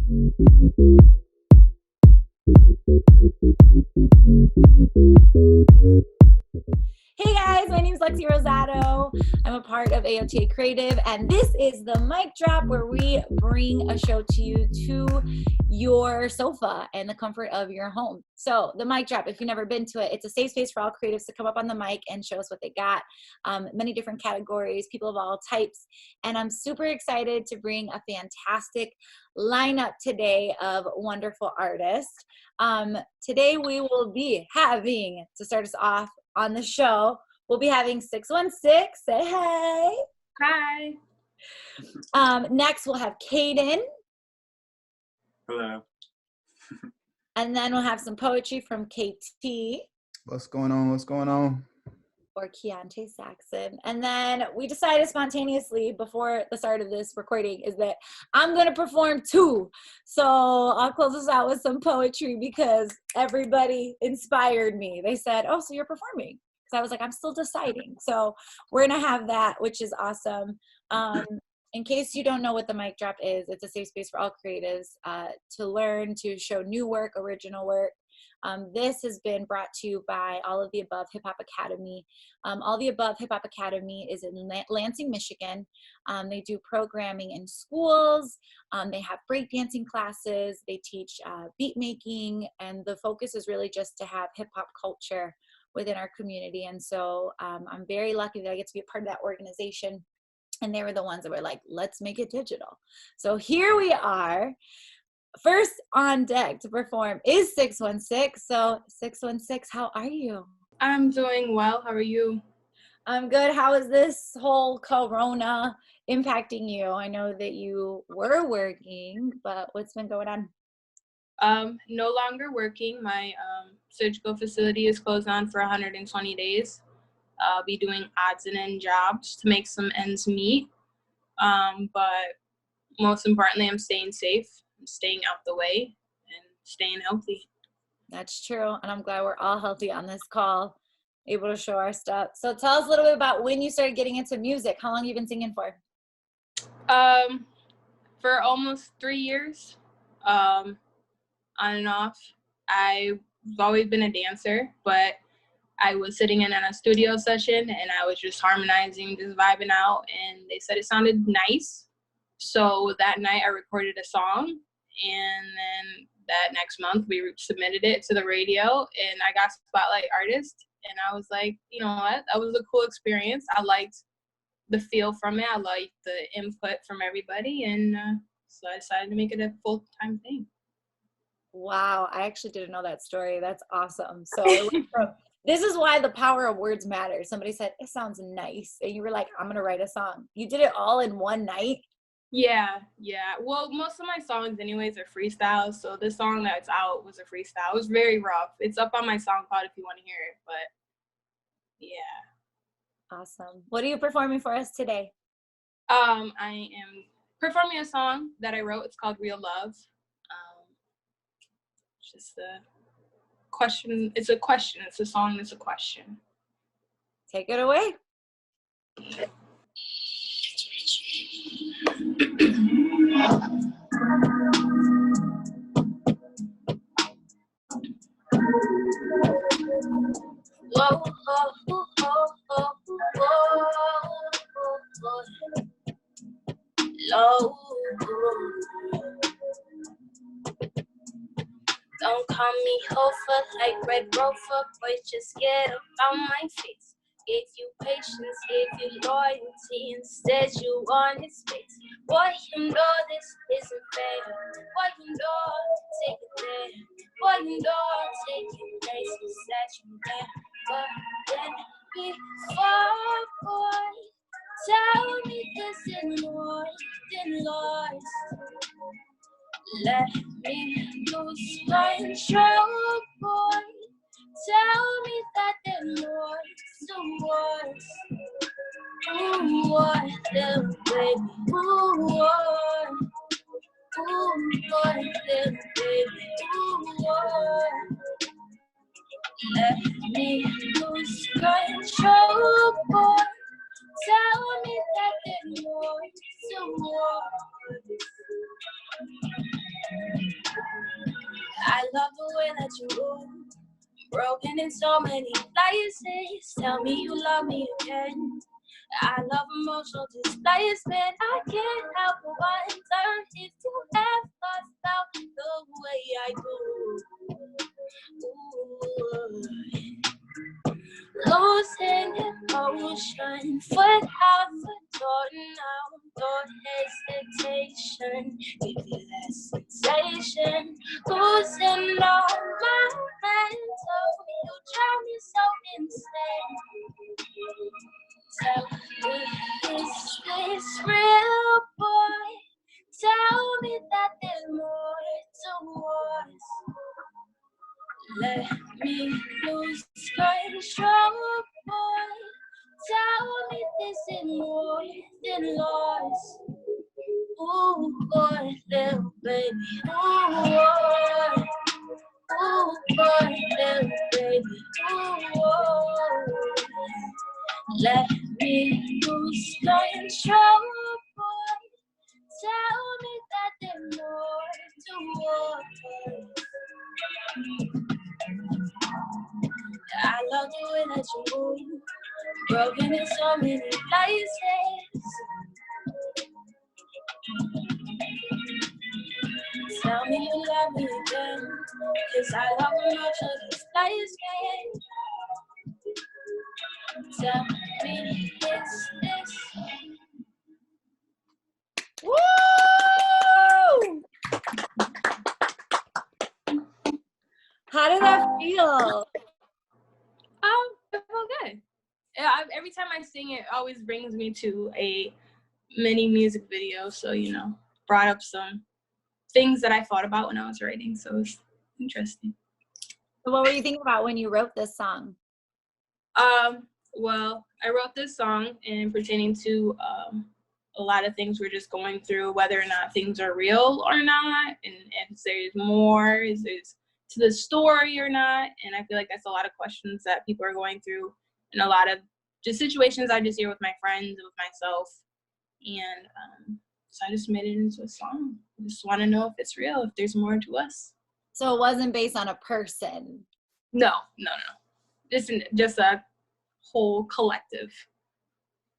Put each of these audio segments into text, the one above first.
Hey guys, my name is Lexirosa.poet. I'm a part of AOTA Creative, and this is the mic drop where we bring a show to you to your sofa and the comfort of your home. So the mic drop, if you've never been to it, it's a safe space for all creatives to come up on the mic and show us what they got. Many different categories, people of all types, and I'm super excited to bring a fantastic lineup today of wonderful artists. Today we will be having, to start us off on the show, we'll be having 616. Say hey. Hi. Next we'll have Caden. Hello. And then we'll have some poetry from KT. What's going on? What's going on? Or Keontae Saxon. And then we decided spontaneously before the start of this recording is that I'm going to perform too. So I'll close us out with some poetry because everybody inspired me. They said, oh, so you're performing. So I was like, I'm still deciding. So we're going to have that, which is awesome. In case you don't know what the mic drop is, it's a safe space for all creatives to learn, to show new work, original work. This has been brought to you by All of the Above Hip Hop Academy. All the Above Hip Hop Academy is in Lansing, Michigan. They do programming in schools. They have breakdancing classes. They teach beat making, and the focus is really just to have hip hop culture within our community. And so I'm very lucky that I get to be a part of that organization. And they were the ones that were like, let's make it digital. So here we are. First on deck to perform is 616. So 616, how are you? I'm doing well. How are you? I'm good. How is this whole corona impacting you? I know that you were working, but what's been going on? No longer working. My surgical facility is closed down for 120 days. I'll be doing odds and end jobs to make some ends meet. But most importantly, I'm staying safe. Staying out the way and staying healthy. That's true, and I'm glad we're all healthy on this call, able to show our stuff. So tell us a little bit about when you started getting into music. How long have you been singing for? For almost 3 years, on and off. I've always been a dancer, but I was sitting in a studio session and I was just harmonizing, just vibing out, and they said it sounded nice. So that night I recorded a song, and then that next month we submitted it to the radio, and I got Spotlight Artist, and I was like, you know what, that was a cool experience. I liked the feel from it. I liked the input from everybody, and so I decided to make it a full-time thing. Wow, I actually didn't know that story. That's awesome. So this is why the power of words matter. Somebody said, it sounds nice, and you were like, I'm going to write a song. You did it all in one night? Yeah. Well, most of my songs anyways are freestyles, so the song that's out was a freestyle. It was very rough. It's up on my SoundCloud if you want to hear it, but yeah. Awesome. What are you performing for us today? I am performing a song that I wrote. It's called Real Love. Just a question. It's a question. It's a song that's a question. Take it away. Whoa, low. Don't call me hofer like Red Rover, boy, just get up on my face. Gave you patience, gave you loyalty, instead you wanted space. Boy, you know this isn't fair. Boy, you know, take it there. Boy, you know, taking places that you never been before, boy. Tell me this in lost. Let me lose control, boy. Tell me that there was what, little baby, what, little baby, what. Let me lose control, boy. Tell me that there was what. I love the way that you move. Broken in so many places. Tell me you love me again. I love emotional displacement. I can't help but wonder if you ever felt the way I do. Ooh. Losing emotion, foot out the door now, no hesitation. Give you that sensation, losing all my mental. You drive me so insane. Tell me, is this real, boy? Tell me that there's more to us. Let me lose control, boy. Tell me this is more than loss. Ooh, boy, little baby. Ooh, boy. Ooh, boy, little baby. Ooh, boy. Let me lose control, boy. Tell me that there's more to us. I love the way that you move, broken in so many places. Tell me you love me again, 'cause I love emotional displacement. Tell me, is this? Woo! How did that feel? It felt good. Yeah, every time I sing, it always brings me to a mini music video. So, brought up some things that I thought about when I was writing. So it's interesting. What were you thinking about when you wrote this song? Well, I wrote this song and pertaining to a lot of things we're just going through, whether or not things are real or not, and if there's more, is there's to the story or not. And I feel like that's a lot of questions that people are going through, and a lot of just situations I just hear with my friends and with myself. And so I just made it into a song. I just want to know if it's real, if there's more to us. So it wasn't based on a person. No. Just a whole collective.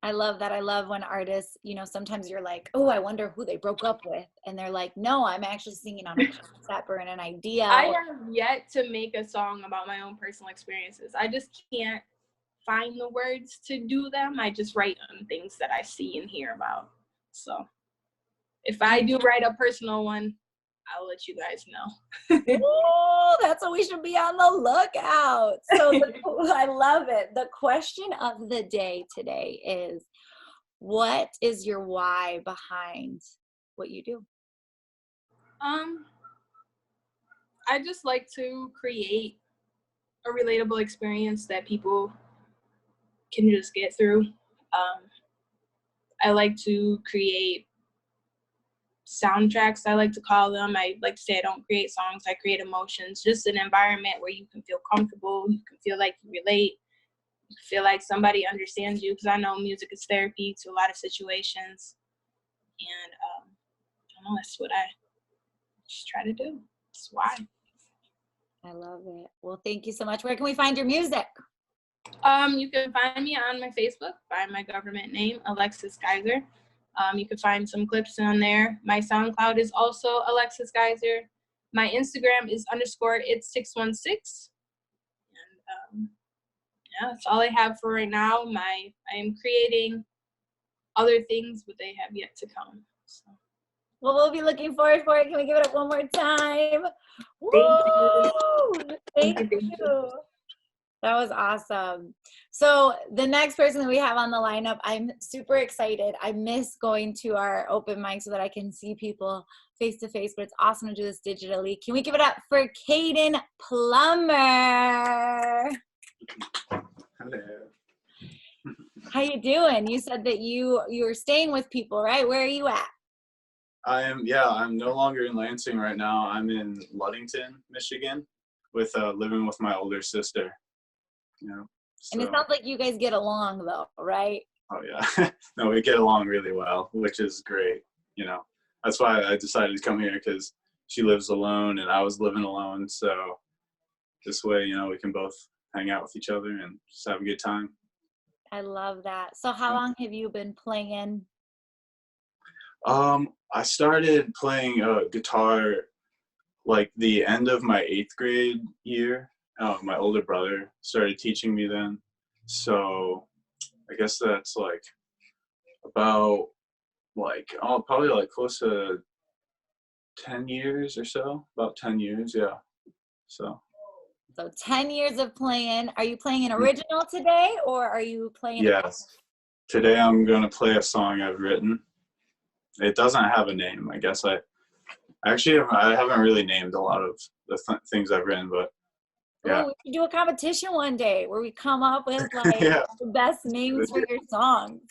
I love that. I love when artists, sometimes you're like, oh, I wonder who they broke up with. And they're like, no, I'm actually singing on a concept or an idea. I have yet to make a song about my own personal experiences. I just can't find the words to do them. I just write on things that I see and hear about. So if I do write a personal one, I'll let you guys know. Oh, that's what we should be on the lookout. So I love it. The question of the day today is, what is your why behind what you do? I just like to create a relatable experience that people can just get through. I like to create soundtracks, I like to call them. I like to say I don't create songs, I create emotions. Just an environment where you can feel comfortable, you can feel like you relate, you feel like somebody understands you, because I know music is therapy to a lot of situations. And I don't know, that's what I just try to do. That's why. I love it. Well, thank you so much. Where can we find your music? You can find me on my Facebook by my government name, Alexis Geyser. You can find some clips on there. My SoundCloud is also Alexis Geyser. My Instagram is _it's616. And yeah, that's all I have for right now. I am creating other things, but they have yet to come. So. Well, we'll be looking forward for it. Can we give it up one more time? Thank you. Thank you. That was awesome. So the next person that we have on the lineup, I'm super excited. I miss going to our open mic so that I can see people face to face, but it's awesome to do this digitally. Can we give it up for Caden Plummer? Hello. How you doing? You said that you were staying with people, right? Where are you at? I'm no longer in Lansing right now. I'm in Ludington, Michigan, with living with my older sister. So. And it sounds like you guys get along though, right? Oh yeah. No, we get along really well, which is great. That's why I decided to come here, because she lives alone and I was living alone. So this way, you know, we can both hang out with each other and just have a good time. I love that. So how long have you been playing? I started playing guitar like the end of my 8th grade year. My older brother started teaching me then. So I guess that's like about like, oh, probably like close to 10 years or so, about 10 years. Yeah. So, So 10 years of playing. Are you playing an original today, or are you playing yes. Today I'm going to play a song I've written. It doesn't have a name. I guess I haven't really named a lot of the things I've written, but yeah. Oh, we should do a competition one day where we come up with like Yeah. the best names for your songs.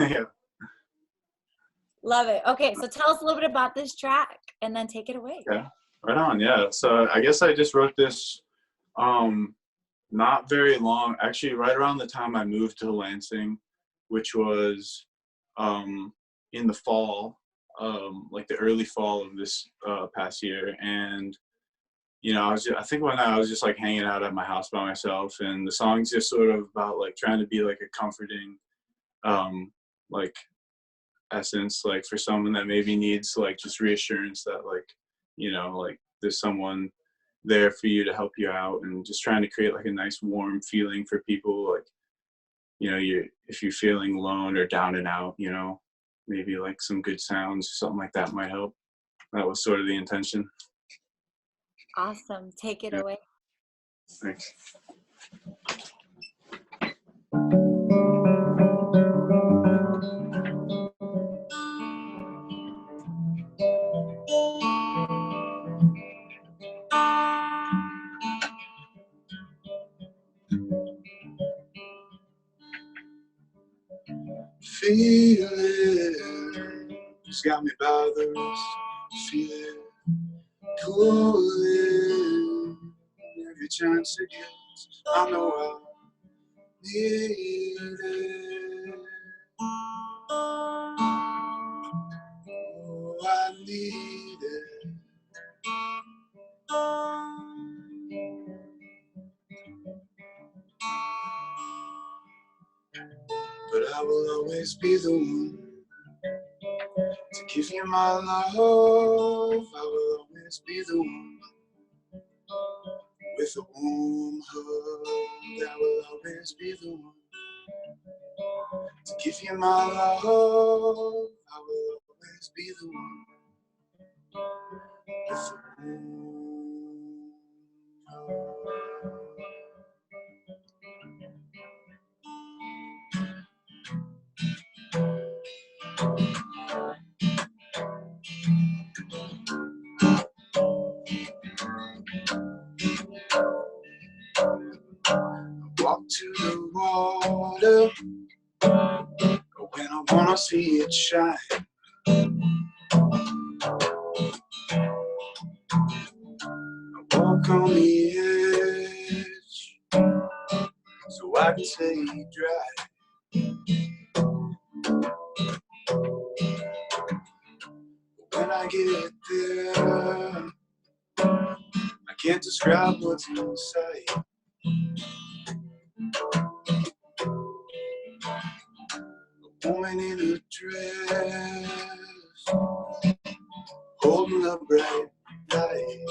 Yeah. Love it. Okay, so tell us a little bit about this track and then take it away. Yeah. Right on. Yeah. So I guess I just wrote this not very long, actually right around the time I moved to Lansing, which was in the fall, like the early fall of this past year. And you know, I think one night I was just like hanging out at my house by myself, and the song's just sort of about like trying to be like a comforting, like essence, like for someone that maybe needs like just reassurance that like, you know, like there's someone there for you to help you out, and just trying to create like a nice warm feeling for people. Like, you know, if you're feeling alone or down and out, you know, maybe like some good sounds or something like that might help. That was sort of the intention. Awesome. Take it Yeah. away. Thanks. Feeling just got me by the wrist. Feeling pulling every chance it gets. I know I need it. Oh, I need it. But I will always be the one to give you my love. I will always be the one with a warm hug. I will always be the one to give you my love. I will always be the one with a warm hug. Walk to the water when I wanna see it shine. I walk on the edge so I can stay dry. When I get there, I can't describe what's inside. A woman in a dress, holding a bright light.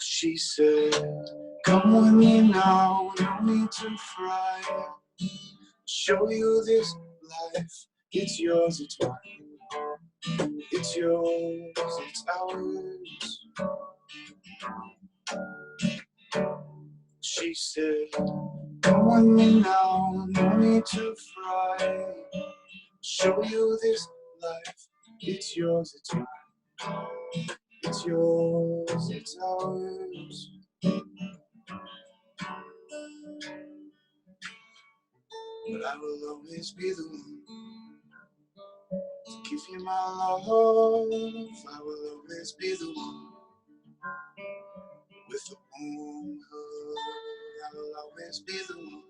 She said, come with me now, no need to fry. Show you this life, it's yours, it's mine. It's yours, it's ours. She said, come with me now, no need to fry. Show you this life, it's yours, it's mine. It's yours, it's ours. But I will always be the one to give you my love. I will always be the one with a warm hug. I will always be the one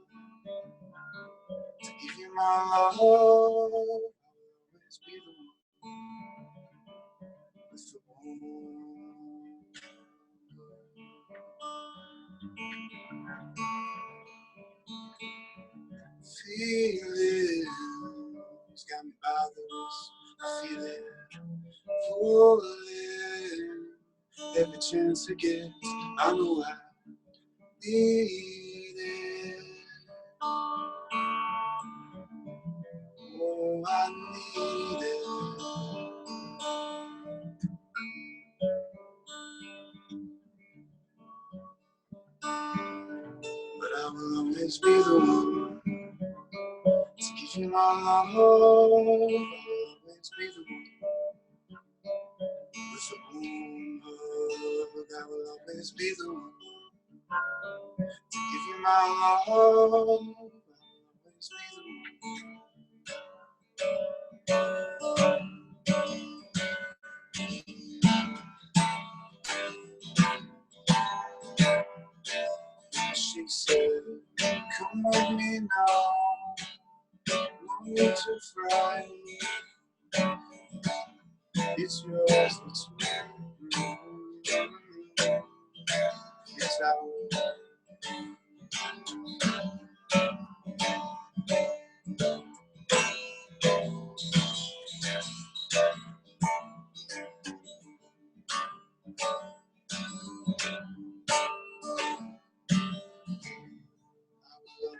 to give you my love. I will always be the one feelings got me by this feeling, pulling every chance to get. I know I need it. Oh, I need it. But I will always be the one to give you my love. I will always be the one with the warm hug. I will always be the one to give you my love. I will always be the one. She said, come with me now, no need to fry. It's yours, it's mine. It's ours.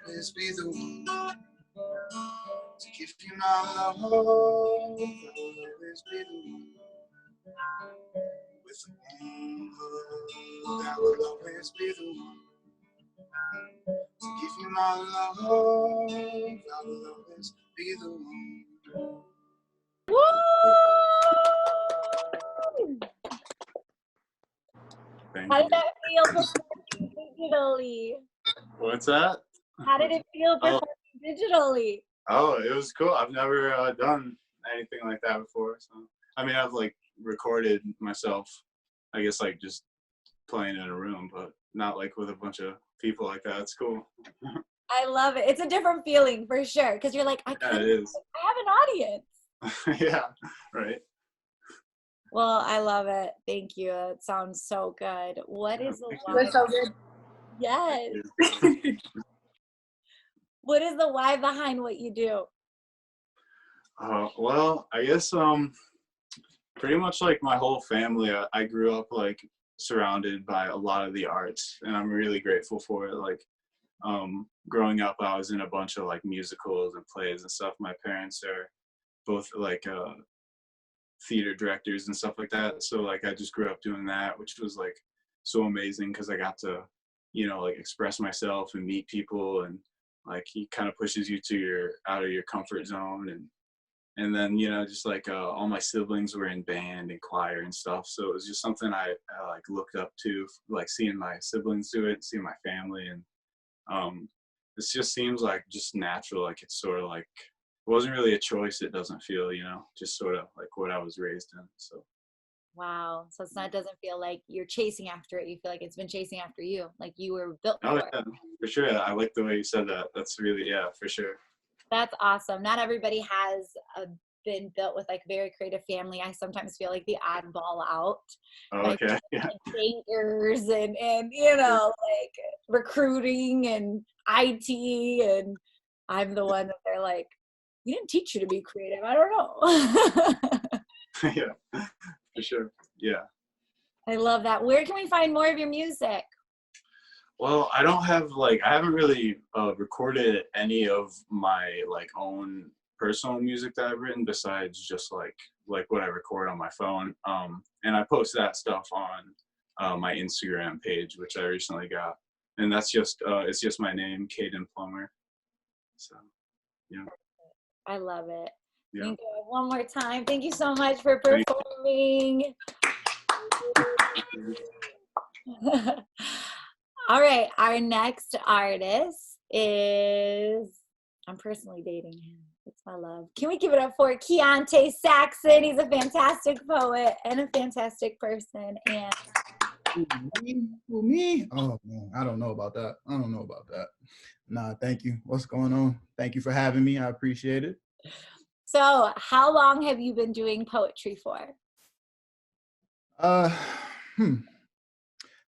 Always be the one to give you my love. I will always be the one with a warm hug. I will always be the one to give you my love. I will always be the one. Woo! Thank How you. did that feel performing digitally? What's that? How did it feel Oh. performing digitally? Oh, it was cool. I've never done anything like that before. So, I mean, I've like recorded myself, I guess, like just playing in a room, but not like with a bunch of people like that. It's cool. I love it. It's a different feeling for sure because you're like, I Yeah, it is. have an audience. Yeah, right. Well, I love it. Thank you. It sounds so good. What is the Thank you. why? That's so good. Yes. Thank you. What is the why behind what you do? Well, I guess pretty much like my whole family. I grew up like surrounded by a lot of the arts, and I'm really grateful for it. Like growing up, I was in a bunch of like musicals and plays and stuff. My parents are both like theater directors and stuff like that. So like I just grew up doing that, which was like so amazing because I got to, you know, like express myself and meet people, and like he kind of pushes you to your out of your comfort zone. And then, you know, just like all my siblings were in band and choir and stuff, so it was just something I like looked up to, like seeing my siblings do it, seeing my family. And this just seems like just natural, like it's sort of like it wasn't really a choice. It doesn't feel, you know, just sort of like what I was raised in. So Wow. So it's not, it doesn't feel like you're chasing after it. You feel like it's been chasing after you, like you were built oh for it. yeah, for sure. I like the way you said that. That's really, yeah, for sure. That's awesome. Not everybody has been built with like very creative family. I sometimes feel like the oddball out. Oh, My okay. Yeah. bankers and you know, like recruiting and IT, and I'm the one that they're like, we didn't teach you to be creative. I don't know. Yeah, for sure. Yeah. I love that. Where can we find more of your music? Well, I don't have like I haven't really recorded any of my like own personal music that I've written besides just like what I record on my phone. And I post that stuff on my Instagram page, which I recently got, and that's just it's just my name, Caden Plummer. So yeah. I love it. Yeah. Thank you one more time. Thank you so much for Thank performing. All right, our next artist is, I'm personally dating him. It's my love. Can we give it up for Keontae Saxon? He's a fantastic poet and a fantastic person. And Who, me? Oh man, I don't know about that. I don't know about that. Nah, thank you. What's going on? Thank you for having me. I appreciate it. so, how long have you been doing poetry for? Uh, hmm.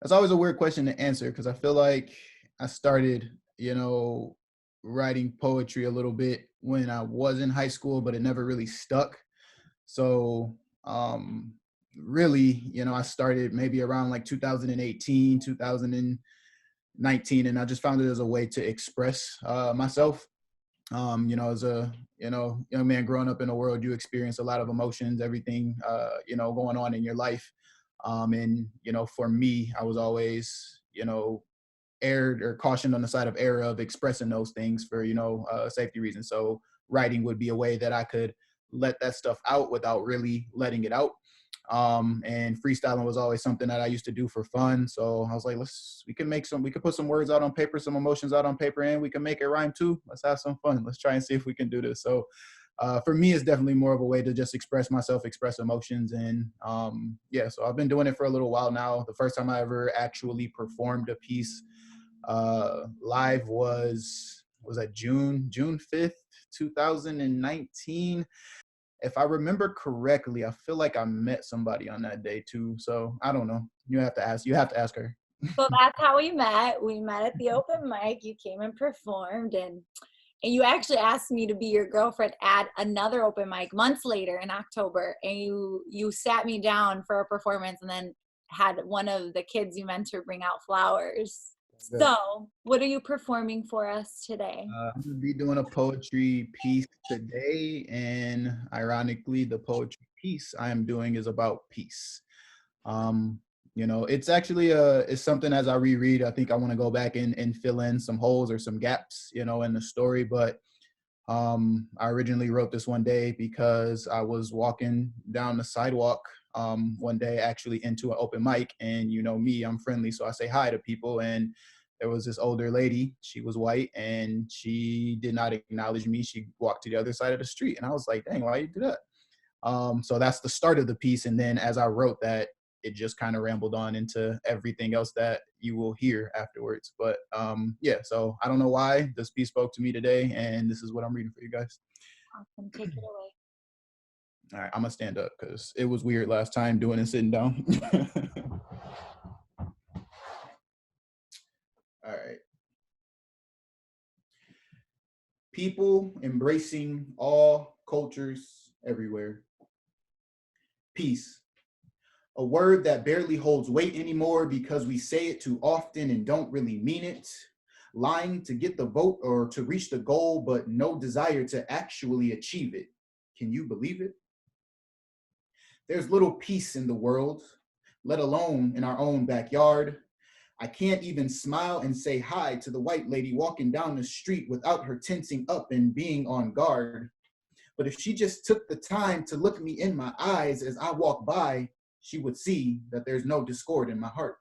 That's always a weird question to answer because I feel like I started, you know, writing poetry a little bit when I was in high school, but it never really stuck. So really, I started maybe around like 2018, 2019, and I just found it as a way to express myself. As a young man growing up in a world, you experience a lot of emotions, everything going on in your life. And for me, I was always erred or cautioned on the side of error of expressing those things for safety reasons. So writing would be a way that I could let that stuff out without really letting it out. And freestyling was always something that I used to do for fun. So I was like, we could put some words out on paper, some emotions out on paper, and we can make it rhyme too. Let's have some fun. Let's try and see if we can do this. So for me, it's definitely more of a way to just express myself, express emotions. And so I've been doing it for a little while now. The first time I ever actually performed a piece live was that June 5th, 2019. If I remember correctly, I feel like I met somebody on that day too. So I don't know. You have to ask her. So that's how we met. We met at the open mic. You came and performed, and you actually asked me to be your girlfriend at another open mic months later in October. And you sat me down for a performance and then had one of the kids you mentor bring out flowers. So what are you performing for us today? I'm going to be doing a poetry piece today. And ironically, the poetry piece I am doing is about peace. It's actually it's something as I reread, I think I want to go back and fill in some holes or some gaps, in the story. But I originally wrote this one day because I was walking down the sidewalk one day, actually into an open mic, and me, I'm friendly, so I say hi to people, and there was this older lady. She was white, and she did not acknowledge me. She walked to the other side of the street, and I was like, dang, why you do that? So that's the start of the piece, and then as I wrote that, it just kind of rambled on into everything else that you will hear afterwards. But so I don't know why this piece spoke to me today, and this is what I'm reading for you guys. Awesome. Take it away. All right, I'm gonna stand up because it was weird last time doing it sitting down. All right. People embracing all cultures everywhere. Peace. A word that barely holds weight anymore because we say it too often and don't really mean it. Lying to get the vote or to reach the goal, but no desire to actually achieve it. Can you believe it? There's little peace in the world, let alone in our own backyard. I can't even smile and say hi to the white lady walking down the street without her tensing up and being on guard. But if she just took the time to look me in my eyes as I walk by, she would see that there's no discord in my heart.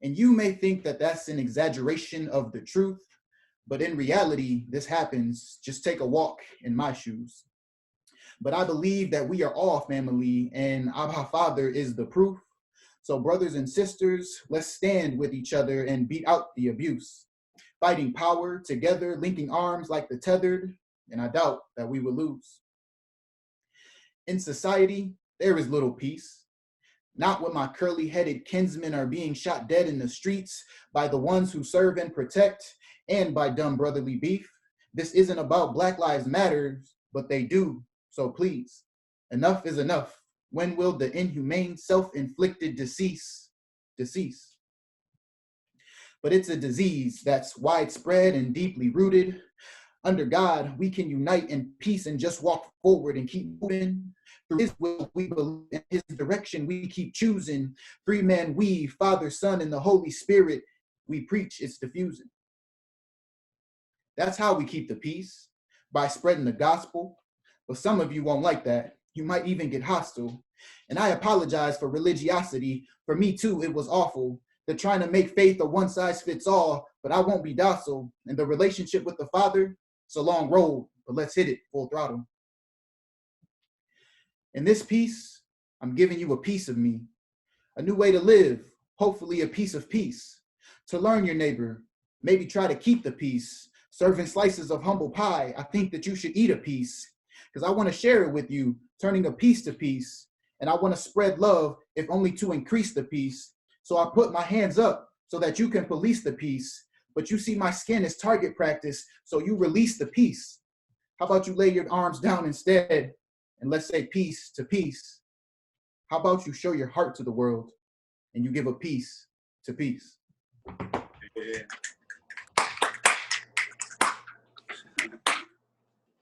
And you may think that that's an exaggeration of the truth, but in reality, this happens. Just take a walk in my shoes. But I believe that we are all family, and Abba Father is the proof. So brothers and sisters, let's stand with each other and beat out the abuse. Fighting power together, linking arms like the tethered, and I doubt that we will lose. In society, there is little peace. Not when my curly-headed kinsmen are being shot dead in the streets by the ones who serve and protect, and by dumb brotherly beef. This isn't about Black Lives Matter, but they do, so please. Enough is enough. When will the inhumane, self-inflicted decease? But it's a disease that's widespread and deeply rooted. Under God, we can unite in peace and just walk forward and keep moving. Through His will, we believe in His direction, we keep choosing. Three men, we, Father, Son, and the Holy Spirit, we preach it's diffusing. That's how we keep the peace, by spreading the gospel. But some of you won't like that. You might even get hostile. And I apologize for religiosity. For me too, it was awful. They're trying to make faith a one size fits all, but I won't be docile. And the relationship with the Father, it's a long road, but let's hit it full throttle. In this piece, I'm giving you a piece of me, a new way to live, hopefully a piece of peace. To learn your neighbor, maybe try to keep the peace. Serving slices of humble pie, I think that you should eat a piece, because I want to share it with you, turning a piece to peace. And I want to spread love, if only to increase the peace. So I put my hands up so that you can police the peace. but you see my skin is target practice, so you release the peace. How about you lay your arms down instead, and let's say peace to peace? How about you show your heart to the world, and you give a piece to peace? Yeah.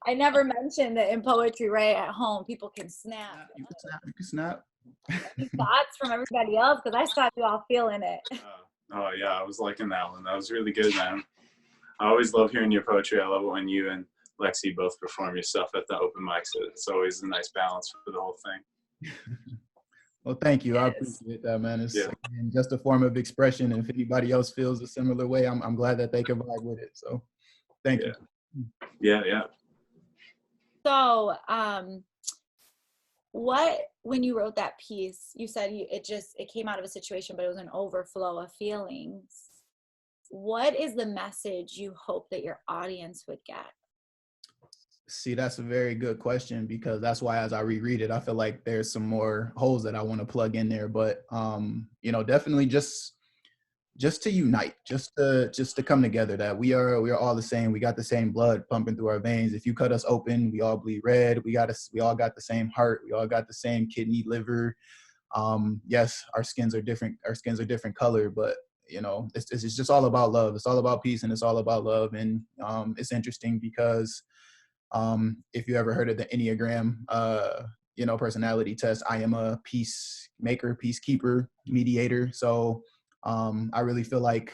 I never mentioned that in poetry, right at home, people can snap. You can snap. You can snap. Any thoughts from everybody else? Because I saw you all feeling it. Oh yeah, I was liking that one. That was really good, man. I always love hearing your poetry. I love it when you and Lexi both perform your stuff at the open mics. It's always a nice balance for the whole thing. Well, thank you. I Yes. appreciate that, man. It's Yeah. again, just a form of expression. And if anybody else feels a similar way, I'm glad that they can vibe with it. So thank you. Yeah. So, when you wrote that piece, you said it came out of a situation, but it was an overflow of feelings. What is the message you hope that your audience would get? See, that's a very good question, because that's why as I reread it, I feel like there's some more holes that I want to plug in there. But definitely just to unite, just to come together, that we are all the same. We got the same blood pumping through our veins. If you cut us open, we all bleed red. We all got the same heart. We all got the same kidney, liver. Yes, our skins are different. Our skins are different color, but it's just all about love. It's all about peace, and it's all about love. And it's interesting because if you ever heard of the Enneagram, personality test, I am a peacemaker, peacekeeper, mediator. So I really feel like,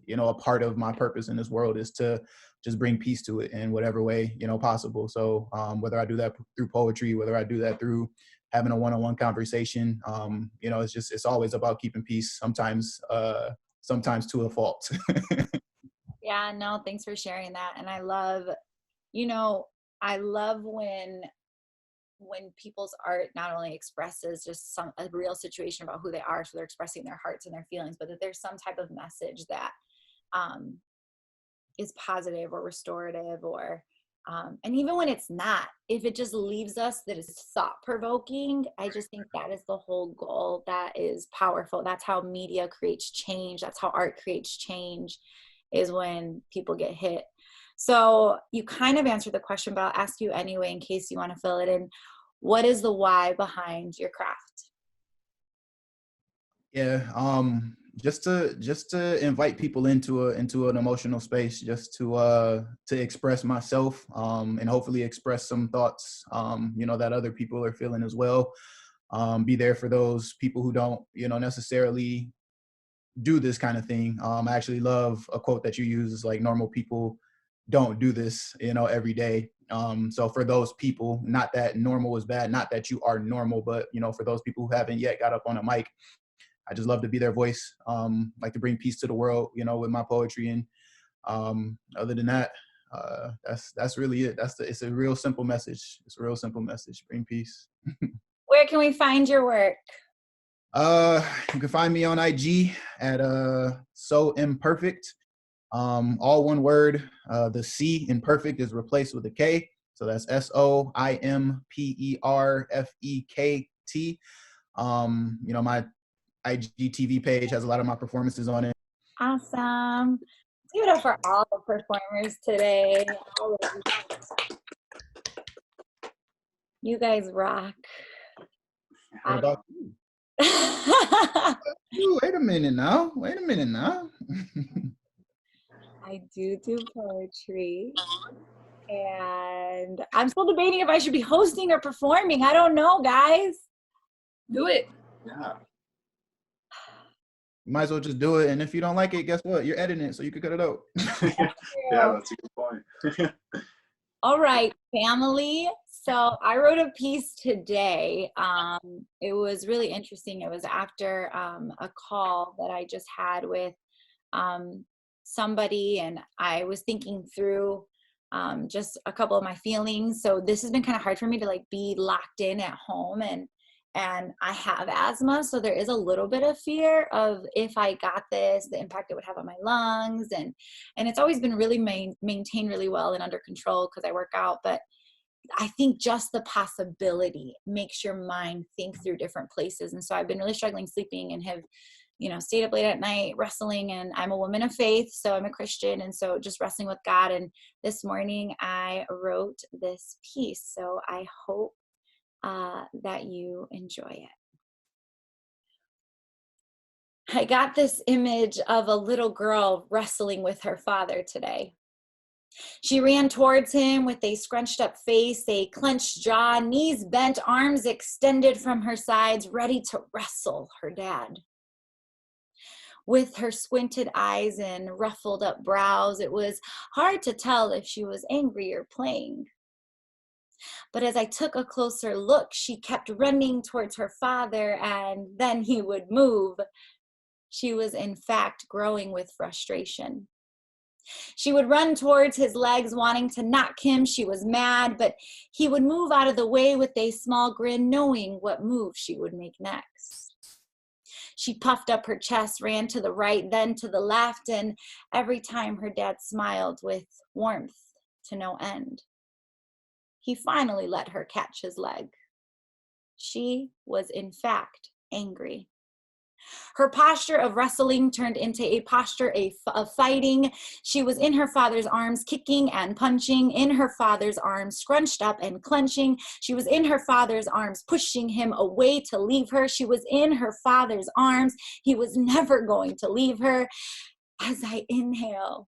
a part of my purpose in this world is to just bring peace to it in whatever way, possible. So whether I do that through poetry, whether I do that through having a one-on-one conversation, it's always about keeping peace, sometimes to a fault. Yeah, no, thanks for sharing that. And I love when people's art not only expresses just a real situation about who they are, so they're expressing their hearts and their feelings, but that there's some type of message that is positive or restorative, or and even when it's not, if it just leaves us that is thought-provoking, I just think that is the whole goal. That is powerful. That's how media creates change. That's how art creates change, is when people get hit. So you kind of answered the question, but I'll ask you anyway in case you want to fill it in. What is the why behind your craft? Yeah, just to invite people into an emotional space, just to express myself, and hopefully express some thoughts, that other people are feeling as well. Be there for those people who don't, necessarily do this kind of thing. I actually love a quote that you use, is like, normal people don't do this, every day. So for those people, not that normal is bad, not that you are normal, but for those people who haven't yet got up on a mic, I just love to be their voice. Like to bring peace to the world, with my poetry. And other than that, that's really it. It's a real simple message. It's a real simple message. Bring peace. Where can we find your work? You can find me on IG at So Imperfect. All one word. The C in perfect is replaced with a K. So that's SOIMPERFEKT. My IGTV page has a lot of my performances on it. Awesome. Let's give it up for all the performers today. All of you. You guys rock. What about you? Wait a minute now. I do poetry. And I'm still debating if I should be hosting or performing. I don't know, guys. Do it. Yeah. You might as well just do it. And if you don't like it, guess what? You're editing it, so you can cut it out. Yeah, that's a good point. All right, family. So I wrote a piece today. It was really interesting. It was after a call that I just had with somebody, and I was thinking through just a couple of my feelings. So this has been kind of hard for me to like be locked in at home, and I have asthma, so there is a little bit of fear of, if I got this, the impact it would have on my lungs, and it's always been really maintained really well and under control because I work out. But I think just the possibility makes your mind think through different places. And so I've been really struggling sleeping, and have stayed up late at night wrestling, and I'm a woman of faith, so I'm a Christian, and so just wrestling with God. And this morning I wrote this piece, so I hope that you enjoy it. I got this image of a little girl wrestling with her father today. She ran towards him with a scrunched up face, a clenched jaw, knees bent, arms extended from her sides, ready to wrestle her dad. With her squinted eyes and ruffled up brows, it was hard to tell if she was angry or playing. But as I took a closer look, she kept running towards her father, and then he would move. She was in fact growing with frustration. She would run towards his legs, wanting to knock him. She was mad, but he would move out of the way with a small grin, knowing what move she would make next. She puffed up her chest, ran to the right, then to the left, and every time her dad smiled with warmth to no end. He finally let her catch his leg. She was in fact angry. Her posture of wrestling turned into a posture of fighting. She was in her father's arms, kicking and punching, in her father's arms, scrunched up and clenching. She was in her father's arms, pushing him away to leave her. She was in her father's arms. He was never going to leave her. As I inhale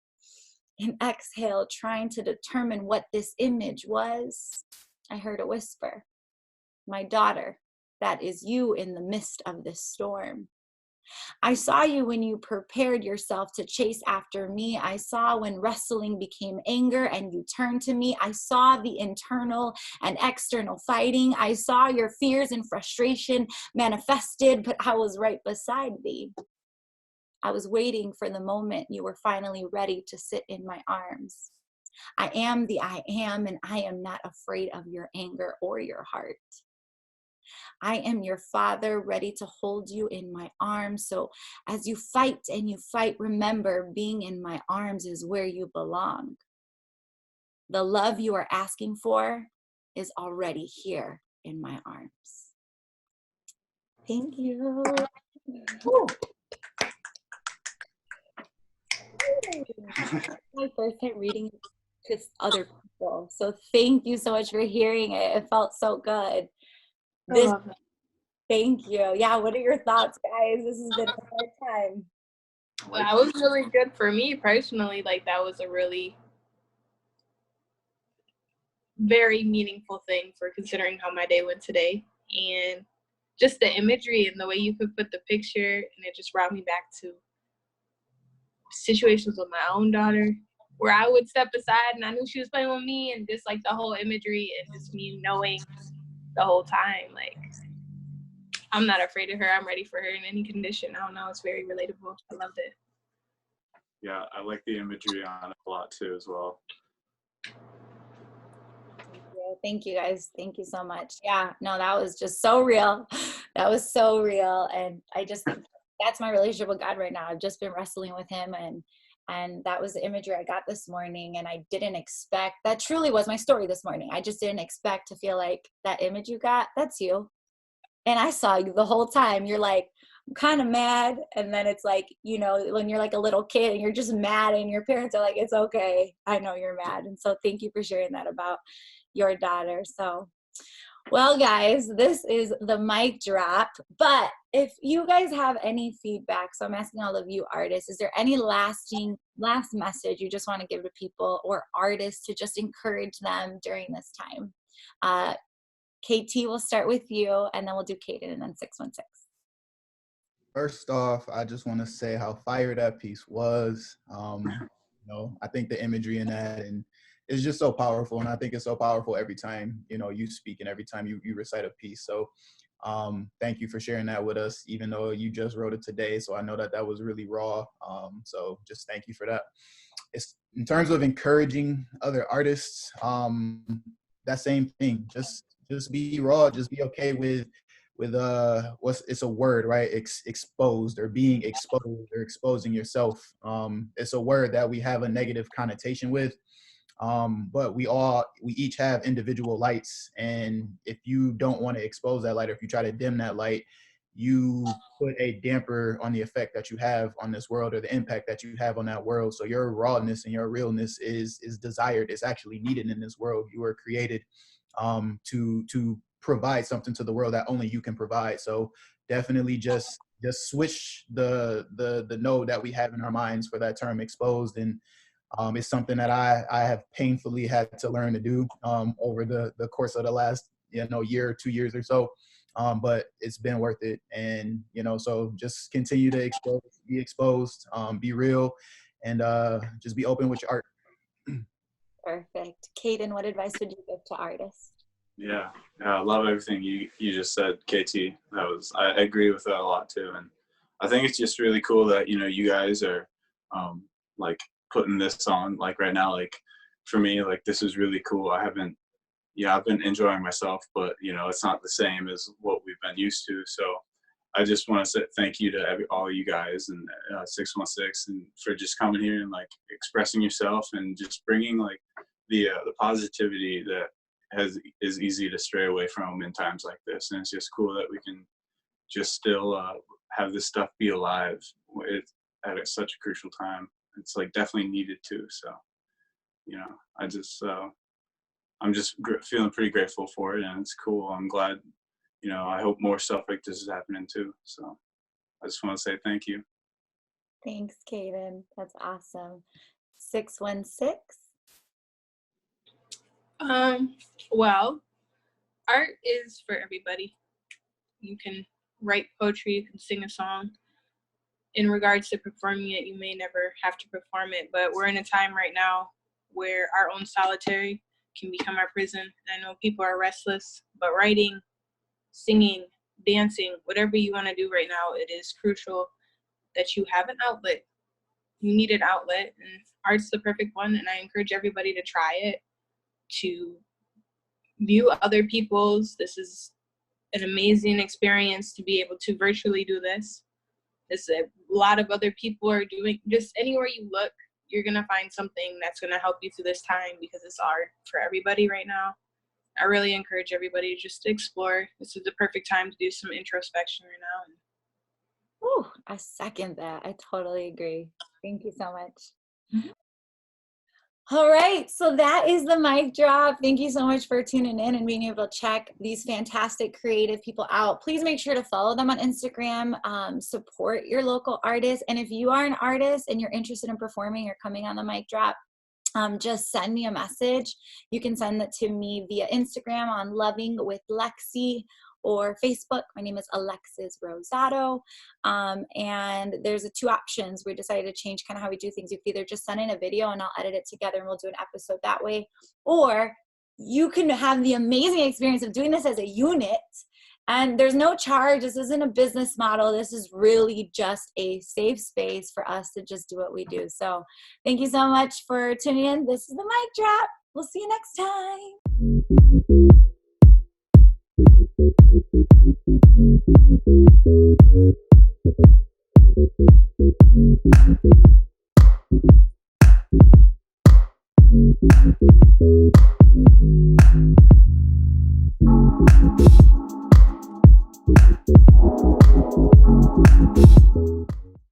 and exhale, trying to determine what this image was, I heard a whisper. My daughter, that is you in the midst of this storm. I saw you when you prepared yourself to chase after me. I saw when wrestling became anger and you turned to me. I saw the internal and external fighting. I saw your fears and frustration manifested, but I was right beside thee. I was waiting for the moment you were finally ready to sit in my arms. I am the I am, and I am not afraid of your anger or your heart. I am your father, ready to hold you in my arms. So as you fight and you fight, remember, being in my arms is where you belong. The love you are asking for is already here in my arms. Thank you. Woo. My first time reading it to other people. So thank you so much for hearing it. It felt so good. I love it. Thank you. Yeah, what are your thoughts, guys? This has been a hard time. Well, that was really good for me personally. Like, that was a really very meaningful thing for considering how my day went today. And just the imagery and the way you could put the picture, and it just brought me back to situations with my own daughter where I would step aside and I knew she was playing with me, and just like the whole imagery and just me knowing the whole time, like, I'm not afraid of her. I'm ready for her in any condition. I don't know. It's very relatable. I loved it. Yeah, I like the imagery on it a lot too as well. Thank you guys. Thank you so much. Yeah, no, that was just so real. That was so real. And I just think that's my relationship with God right now. I've just been wrestling with him, and that was the imagery I got this morning. And I didn't expect, that truly was my story this morning. I just didn't expect to feel like that image you got, that's you. And I saw you the whole time. You're like, I'm kind of mad. And then it's like, when you're like a little kid and you're just mad and your parents are like, it's okay, I know you're mad. And so thank you for sharing that about your daughter. So, well, guys, this is the mic drop. But if you guys have any feedback, so I'm asking all of you artists, is there any last message you just want to give to people or artists to just encourage them during this time? KT, we'll start with you, and then we'll do Kaden, and then 616. First off, I just want to say how fire that piece was. I think the imagery in that and is just so powerful, and I think it's so powerful every time you speak and every time you recite a piece. So thank you for sharing that with us, even though you just wrote it today. So I know that was really raw. So just thank you for that. It's in terms of encouraging other artists, that same thing. Just be raw. Just be okay with it's a word, right? Exposed, or being exposed, or exposing yourself. It's a word that we have a negative connotation with. But we each have individual lights, and if you don't want to expose that light, or if you try to dim that light, you put a damper on the effect that you have on this world or the impact that you have on that world. So your rawness and your realness is desired. It's actually needed in this world. You were created to provide something to the world that only you can provide. So definitely just switch the node that we have in our minds for that term exposed. And it's something that I have painfully had to learn to do over the course of the last year or 2 years or so. But it's been worth it. And so just continue to be exposed, be real, and just be open with your art. Perfect. Caden, what advice would you give to artists? Yeah, I love everything you just said, KT. I agree with that a lot too, and I think it's just really cool that you guys are like putting this on like right now. Like for me, like this is really cool. I've been enjoying myself, but it's not the same as what we've been used to. So I just want to say thank you to all you guys and 616 and for just coming here and like expressing yourself and just bringing like the positivity that is easy to stray away from in times like this. And it's just cool that we can just still have this stuff be alive at such a crucial time. It's like definitely needed too. So I'm just feeling pretty grateful for it, and it's cool. I'm glad. I hope more stuff like this is happening too. So I just want to say thank you. Thanks, Caden. That's awesome. 616. Well, art is for everybody. You can write poetry, you can sing a song. In regards to performing it, you may never have to perform it, but we're in a time right now where our own solitary can become our prison. And I know people are restless, but writing, singing, dancing, whatever you want to do right now, it is crucial that you have an outlet. You need an outlet, and art's the perfect one, and I encourage everybody to try it, to view other people's. This is an amazing experience to be able to virtually do this. A lot of other people are doing. Just anywhere you look, you're going to find something that's going to help you through this time, because it's art for everybody right now. I really encourage everybody just to explore. This is the perfect time to do some introspection right now. Ooh, I second that. I totally agree. Thank you so much. All right, so that is the mic drop. Thank you so much for tuning in and being able to check these fantastic creative people out. Please make sure to follow them on Instagram, support your local artists. And if you are an artist and you're interested in performing or coming on the mic drop, just send me a message. You can send that to me via Instagram on Loving with Lexi, or Facebook. My name is Alexis Rosado. And there's two options. We decided to change kind of how we do things. You can either just send in a video and I'll edit it together and we'll do an episode that way. Or you can have the amazing experience of doing this as a unit. And there's no charge. This isn't a business model. This is really just a safe space for us to just do what we do. So thank you so much for tuning in. This is the mic drop. We'll see you next time.